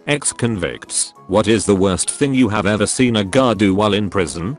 Ex-convicts, what is the worst thing you have ever seen a guard do while in prison?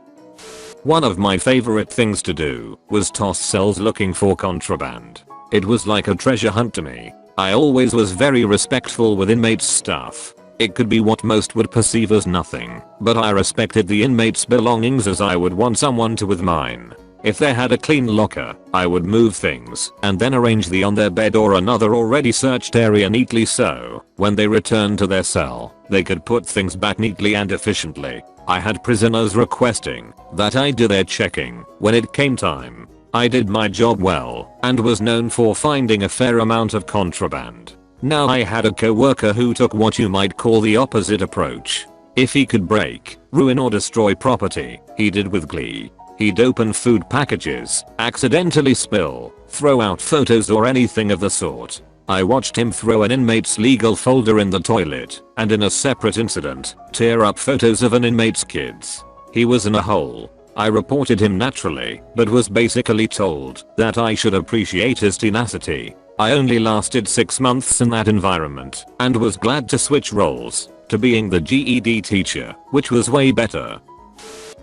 One of my favorite things to do was toss cells looking for contraband. It was like a treasure hunt to me. I always was very respectful with inmates' stuff. It could be what most would perceive as nothing, but I respected the inmates' belongings as I would want someone to with mine. If they had a clean locker, I would move things and then arrange the on their bed or another already searched area neatly so, when they returned to their cell, they could put things back neatly and efficiently. I had prisoners requesting that I do their checking when it came time. I did my job well and was known for finding a fair amount of contraband. Now I had a co-worker who took what you might call the opposite approach. If he could break, ruin or destroy property, he did with glee. He'd open food packages, accidentally spill, throw out photos or anything of the sort. I watched him throw an inmate's legal folder in the toilet, and in a separate incident, tear up photos of an inmate's kids. He was in a hole. I reported him naturally, but was basically told that I should appreciate his tenacity. I only lasted 6 months in that environment, and was glad to switch roles to being the GED teacher, which was way better.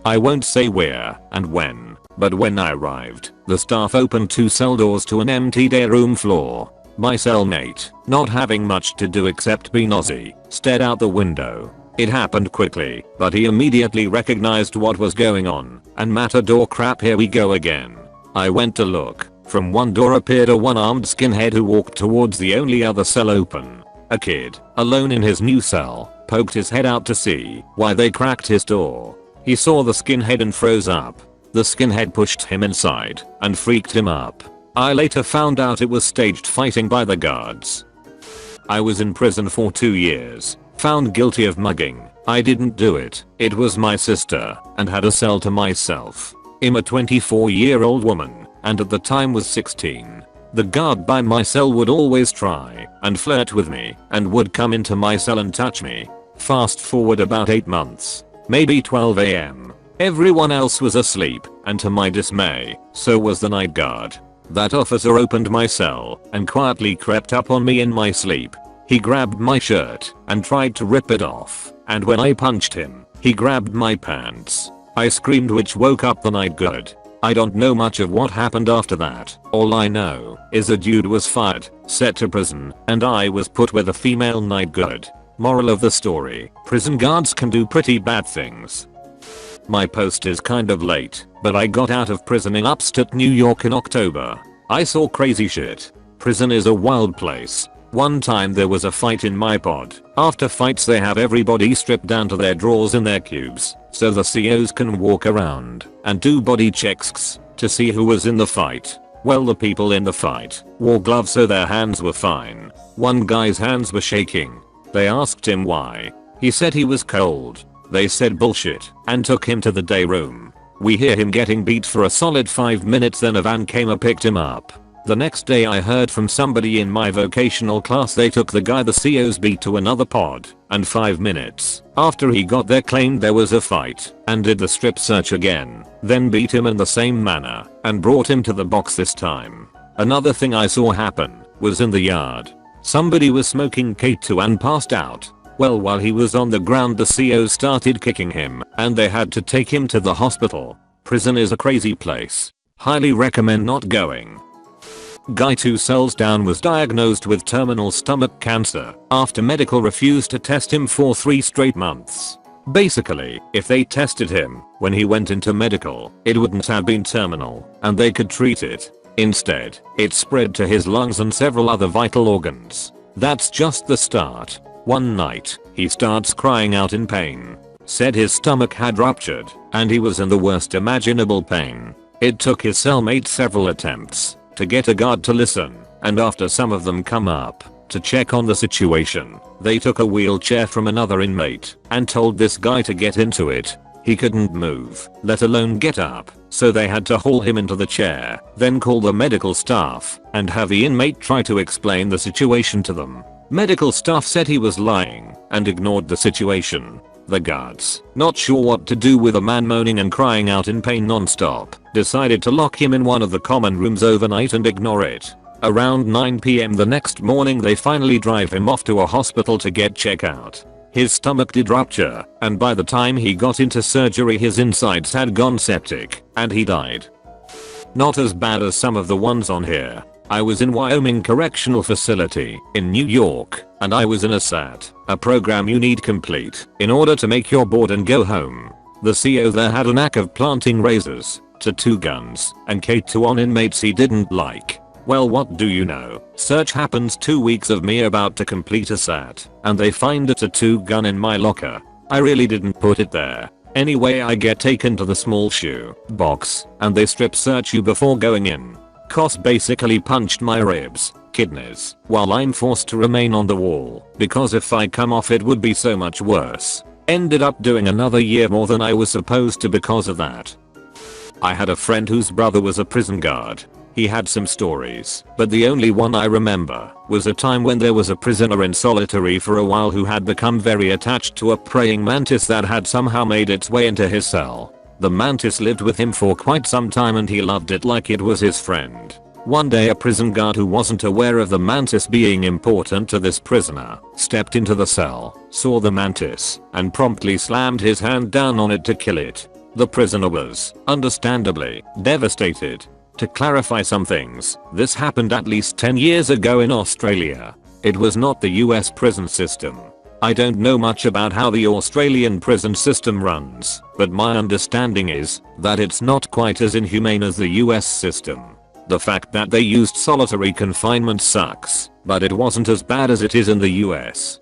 I won't say where and when, but when I arrived, the staff opened 2 cell doors to an empty day room floor. My cellmate, not having much to do except be nosy, stared out the window. It happened quickly, but he immediately recognized what was going on, and matador crap, here we go again. I went to look. From one door appeared a one-armed skinhead who walked towards the only other cell open. A kid, alone in his new cell, poked his head out to see why they cracked his door. He saw the skinhead and froze up. The skinhead pushed him inside and freaked him up. I later found out it was staged fighting by the guards. I was in prison for 2 years, found guilty of mugging. I didn't do it. It was my sister, and had a cell to myself. I'm a 24-year-old woman, and at the time was 16. The guard by my cell would always try and flirt with me and would come into my cell and touch me. Fast forward about 8 months. Maybe 12 AM. Everyone else was asleep, and to my dismay, so was the night guard. That officer opened my cell and quietly crept up on me in my sleep. He grabbed my shirt and tried to rip it off, and when I punched him, he grabbed my pants. I screamed, which woke up the night guard. I don't know much of what happened after that. All I know is a dude was fired, sent to prison, and I was put with a female night guard. Moral of the story, prison guards can do pretty bad things. My post is kind of late, but I got out of prison in upstate New York in October. I saw crazy shit. Prison is a wild place. One time there was a fight in my pod. After fights they have everybody stripped down to their drawers in their cubes, so the COs can walk around and do body checks to see who was in the fight. Well, the people in the fight wore gloves so their hands were fine. One guy's hands were shaking. They asked him why. He said he was cold. They said bullshit and took him to the day room. We hear him getting beat for a solid 5 minutes, then a van came and picked him up. The next day I heard from somebody in my vocational class they took the guy the COs beat to another pod, and 5 minutes after he got there claimed there was a fight and did the strip search again, then beat him in the same manner and brought him to the box this time. Another thing I saw happen was in the yard. Somebody was smoking K2 and passed out. Well, while he was on the ground the CO started kicking him and they had to take him to the hospital. Prison is a crazy place. Highly recommend not going. Guy 2 cells down was diagnosed with terminal stomach cancer after medical refused to test him for 3 straight months. Basically, if they tested him when he went into medical, it wouldn't have been terminal and they could treat it. Instead, it spread to his lungs and several other vital organs. That's just the start. One night, he starts crying out in pain. Said his stomach had ruptured and he was in the worst imaginable pain. It took his cellmate several attempts to get a guard to listen, and after some of them come up to check on the situation, they took a wheelchair from another inmate and told this guy to get into it. He couldn't move, let alone get up, so they had to haul him into the chair, then call the medical staff and have the inmate try to explain the situation to them. Medical staff said he was lying and ignored the situation. The guards, not sure what to do with a man moaning and crying out in pain non-stop, decided to lock him in one of the common rooms overnight and ignore it. Around 9 PM the next morning they finally drive him off to a hospital to get checked out. His stomach did rupture, and by the time he got into surgery his insides had gone septic, and he died. Not as bad as some of the ones on here. I was in Wyoming Correctional Facility in New York, and I was in a SAT, a program you need complete in order to make your board and go home. The CO there had a knack of planting razors, tattoo guns, and K2 on inmates he didn't like. Well, what do you know? Search happens 2 weeks of me about to complete a SAT, and they find a tattoo gun in my locker. I really didn't put it there. Anyway, I get taken to the small shoe box, and they strip search you before going in. Cos basically punched my ribs, kidneys, while I'm forced to remain on the wall, because if I come off it would be so much worse. Ended up doing another year more than I was supposed to because of that. I had a friend whose brother was a prison guard. He had some stories, but the only one I remember was a time when there was a prisoner in solitary for a while who had become very attached to a praying mantis that had somehow made its way into his cell. The mantis lived with him for quite some time and he loved it like it was his friend. One day a prison guard who wasn't aware of the mantis being important to this prisoner stepped into the cell, saw the mantis, and promptly slammed his hand down on it to kill it. The prisoner was, understandably, devastated. To clarify some things, this happened at least 10 years ago in Australia. It was not the US prison system. I don't know much about how the Australian prison system runs, but my understanding is that it's not quite as inhumane as the US system. The fact that they used solitary confinement sucks, but it wasn't as bad as it is in the US.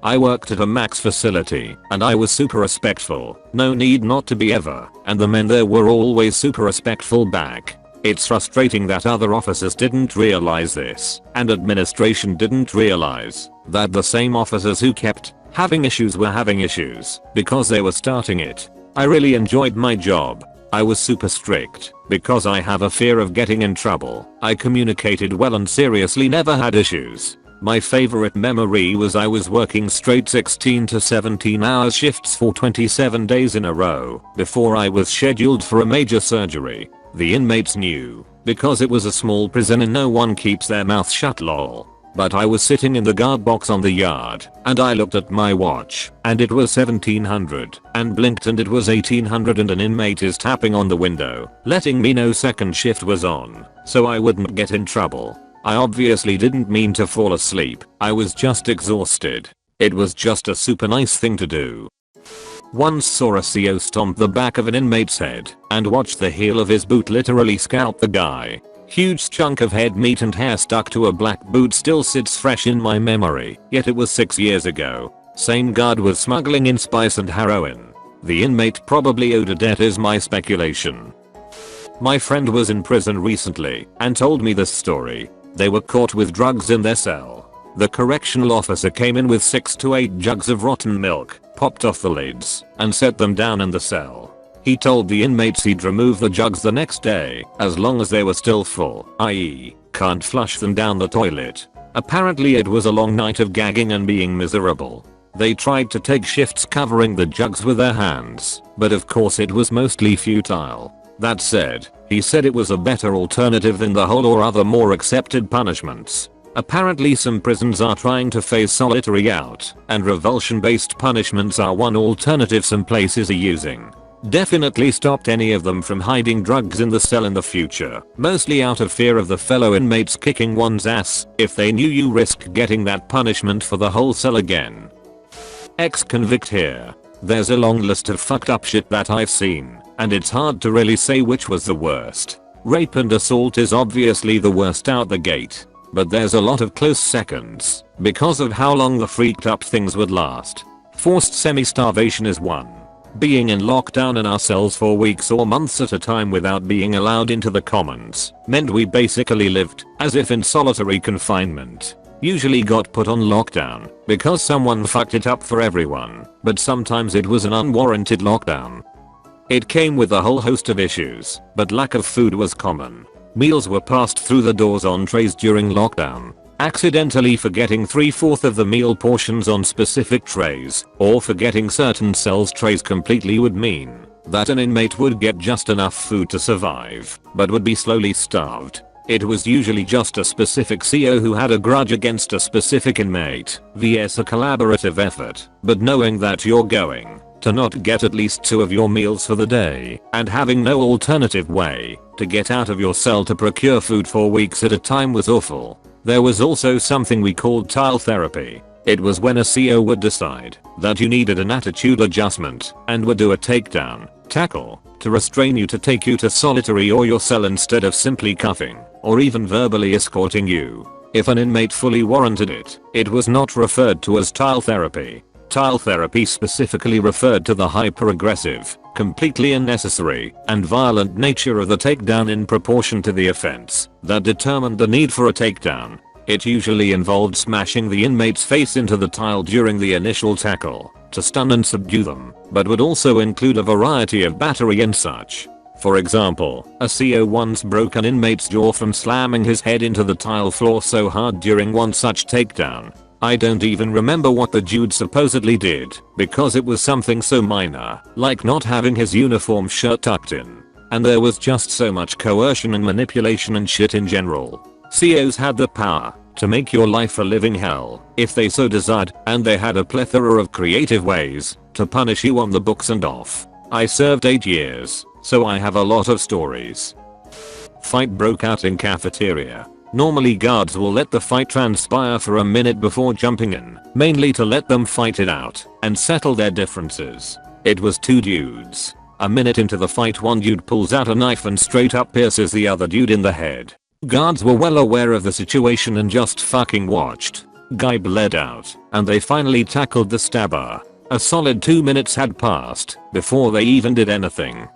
I worked at a max facility, and I was super respectful, no need not to be ever, and the men there were always super respectful back. It's frustrating that other officers didn't realize this, and administration didn't realize that the same officers who kept having issues were having issues because they were starting it. I really enjoyed my job. I was super strict because I have a fear of getting in trouble. I communicated well and seriously never had issues. My favorite memory was I was working straight 16 to 17 hour shifts for 27 days in a row before I was scheduled for a major surgery. The inmates knew, because it was a small prison and no one keeps their mouth shut lol. But I was sitting in the guard box on the yard, and I looked at my watch, and it was 1700, and blinked and it was 1800 and an inmate is tapping on the window, letting me know second shift was on, so I wouldn't get in trouble. I obviously didn't mean to fall asleep, I was just exhausted. It was just a super nice thing to do. Once saw a CO stomp the back of an inmate's head and watched the heel of his boot literally scalp the guy. Huge chunk of head meat and hair stuck to a black boot still sits fresh in my memory, yet it was 6 years ago. Same guard was smuggling in spice and heroin. The inmate probably owed a debt is my speculation. My friend was in prison recently and told me this story. They were caught with drugs in their cell. The correctional officer came in with 6 to 8 jugs of rotten milk, popped off the lids, and set them down in the cell. He told the inmates he'd remove the jugs the next day, as long as they were still full, i.e., can't flush them down the toilet. Apparently it was a long night of gagging and being miserable. They tried to take shifts covering the jugs with their hands, but of course it was mostly futile. That said, he said it was a better alternative than the hole or other more accepted punishments. Apparently some prisons are trying to phase solitary out, and revulsion-based punishments are one alternative some places are using. Definitely stopped any of them from hiding drugs in the cell in the future, mostly out of fear of the fellow inmates kicking one's ass if they knew you risk getting that punishment for the whole cell again. Ex-convict here. There's a long list of fucked up shit that I've seen, and it's hard to really say which was the worst. Rape and assault is obviously the worst out the gate. But there's a lot of close seconds because of how long the freaked up things would last. Forced semi-starvation is one. Being in lockdown in our cells for weeks or months at a time without being allowed into the commons meant we basically lived as if in solitary confinement. Usually got put on lockdown because someone fucked it up for everyone, but sometimes it was an unwarranted lockdown. It came with a whole host of issues, but lack of food was common. Meals were passed through the doors on trays during lockdown. Accidentally forgetting 3/4 of the meal portions on specific trays, or forgetting certain cells trays completely would mean that an inmate would get just enough food to survive, but would be slowly starved. It was usually just a specific CO who had a grudge against a specific inmate vs a collaborative effort, but knowing that you're going to not get at least 2 of your meals for the day and having no alternative way to get out of your cell to procure food for weeks at a time was awful. There was also something we called tile therapy. It was when a CO would decide that you needed an attitude adjustment and would do a takedown, tackle, to restrain you to take you to solitary or your cell instead of simply cuffing or even verbally escorting you. If an inmate fully warranted it, it was not referred to as tile therapy. Tile therapy specifically referred to the hyper-aggressive, completely unnecessary, and violent nature of the takedown in proportion to the offense that determined the need for a takedown. It usually involved smashing the inmate's face into the tile during the initial tackle to stun and subdue them, but would also include a variety of battery and such. For example, a CO once broke an inmate's jaw from slamming his head into the tile floor so hard during one such takedown. I don't even remember what the dude supposedly did, because it was something so minor, like not having his uniform shirt tucked in. And there was just so much coercion and manipulation and shit in general. COs had the power to make your life a living hell if they so desired, and they had a plethora of creative ways to punish you on the books and off. I served 8 years, so I have a lot of stories. Fight broke out in cafeteria. Normally guards will let the fight transpire for a minute before jumping in, mainly to let them fight it out and settle their differences. It was 2 dudes. A minute into the fight, one dude pulls out a knife and straight up pierces the other dude in the head. Guards were well aware of the situation and just fucking watched. Guy bled out, and they finally tackled the stabber. A solid 2 minutes had passed before they even did anything.